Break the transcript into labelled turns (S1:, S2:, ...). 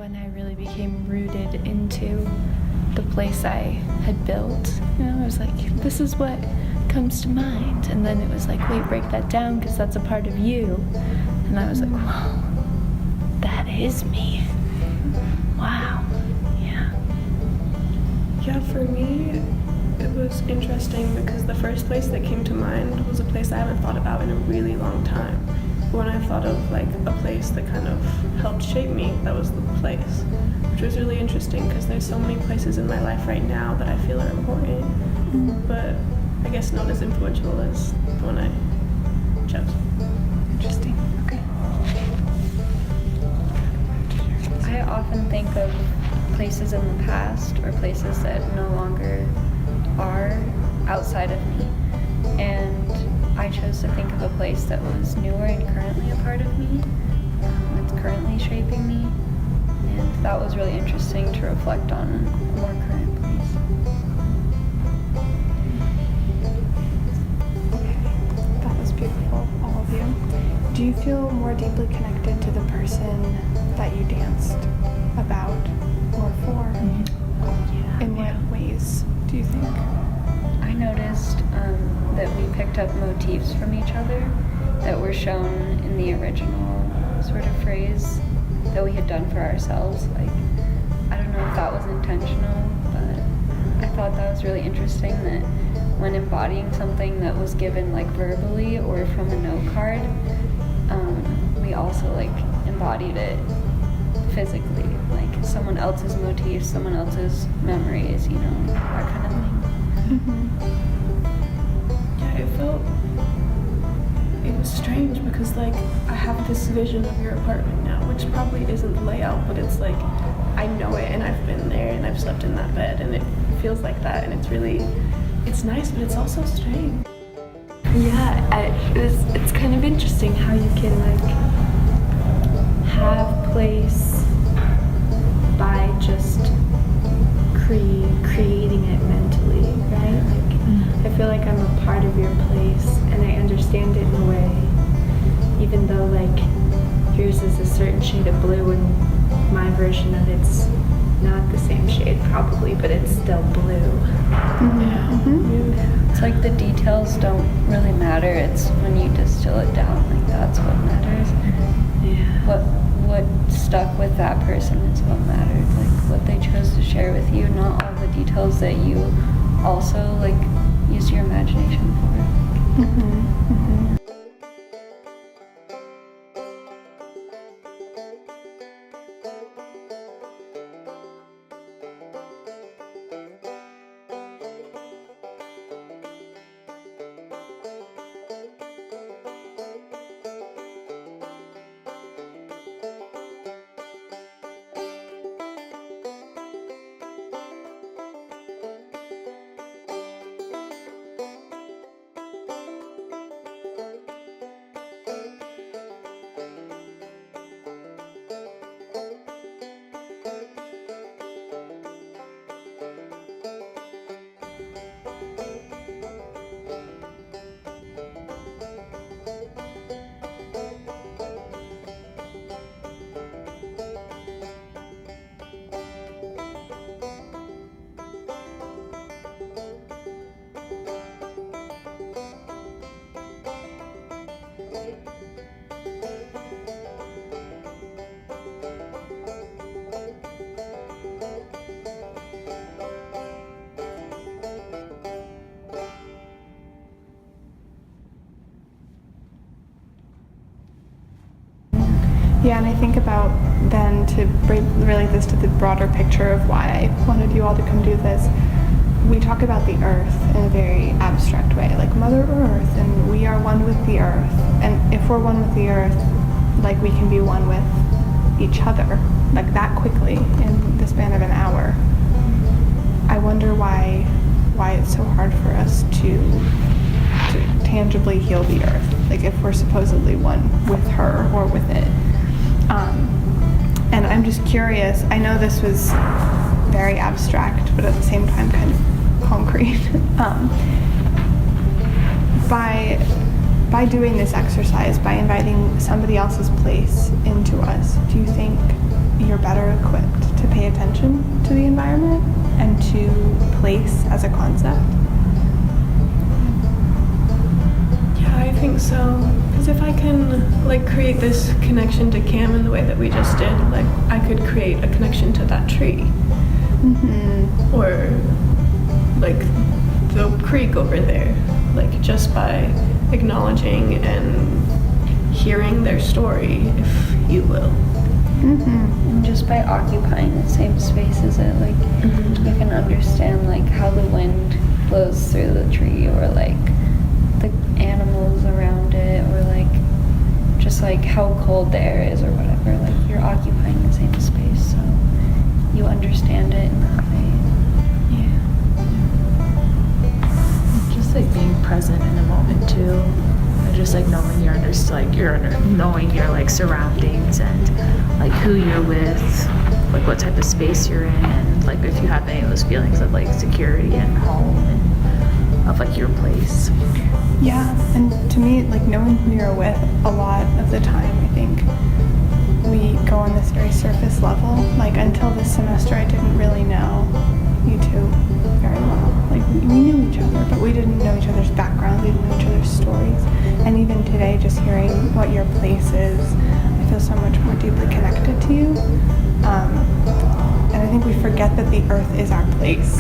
S1: when I really became rooted into the place I had built. You know, I was like, this is what comes to mind. And then it was like, wait, break that down because that's a part of you. And I was like, whoa, that is me. Wow. Yeah.
S2: Yeah, for me, it was interesting because the first place that came to mind was a place I haven't thought about in a really long time. When I thought of like a place that kind of helped shape me, that was the place, which was really interesting because there's so many places in my life right now that I feel are important, but I guess not as influential as the one I chose.
S1: Interesting. Okay.
S3: I often think of places in the past or places that no longer are outside of me, and I chose to think of a place that was newer and currently a part of me, that's currently shaping me, and that was really interesting to reflect on a more current place.
S4: Okay, that was beautiful, all of you. Do you feel more deeply connected to the person that you danced about or for?
S1: Yeah.
S4: In what ways do you think?
S3: I noticed that we picked up motifs from each other that were shown in the original sort of phrase that we had done for ourselves. Like, I don't know if that was intentional, but I thought that was really interesting that when embodying something that was given like verbally or from a note card, we also like embodied it physically, like someone else's motifs, someone else's memories, you know, that kind of thing.
S4: Mm-hmm.
S2: Yeah, it was strange because like I have this vision of your apartment now, which probably isn't the layout, but it's like I know it and I've been there and I've slept in that bed and it feels like that, and it's nice, but it's also strange.
S1: Yeah, it's kind of interesting how you can like have place by just creating it mentally, right? Like I feel like I'm a part of your place and I understand it in a way, even though like yours is a certain shade of blue and my version of it's not the same shade probably, but it's still blue.
S3: Yeah.
S4: Mm-hmm.
S3: It's like the details don't really matter. It's when you distill it down, like that's what matters.
S1: Yeah.
S3: What stuck with that person is what mattered. Like what they chose to share with you, not all the details that you also like use your imagination for.
S4: Mm-hmm. Mm-hmm. Yeah, and I think about then to relate this to the broader picture of why I wanted you all to come do this. We talk about the earth in a very abstract way, like Mother Earth, and we are one with the earth. And if we're one with the earth, like we can be one with each other, like that quickly in the span of an hour. I wonder why it's so hard for us to tangibly heal the earth, like if we're supposedly one with her or with it. And I'm just curious, I know this was very abstract, but at the same time kind of concrete. By doing this exercise, by inviting somebody else's place into us, do you think you're better equipped to pay attention to the environment and to place as a concept.
S2: Yeah, I think so. Because if I can like create this connection to Cam in the way that we just did, like I could create a connection to that tree.
S4: Mm-hmm.
S2: Or like the creek over there, like just by acknowledging and hearing their story, if you will.
S4: Mm-hmm.
S3: And just by occupying the same space as it, like you can understand like how the wind blows through the tree, or like the animals around it, or like just like how cold the air is or whatever. Like you're occupying the same space, so you understand it in that way.
S1: Yeah.
S5: Just like being present in the moment too, and just like knowing knowing your like surroundings and like who you're with, like what type of space you're in, and like if you have any of those feelings of like security and home and of like your place.
S4: Yeah, and to me, like knowing who you're with a lot of the time, I think we go on this very surface level. Like until this semester, I didn't really know you two very well. Like we knew each other, but we didn't know each other's backgrounds, we didn't know each other's stories. And even today, just hearing what your place is, I feel so much more deeply connected to you. And I think we forget that the earth is our place.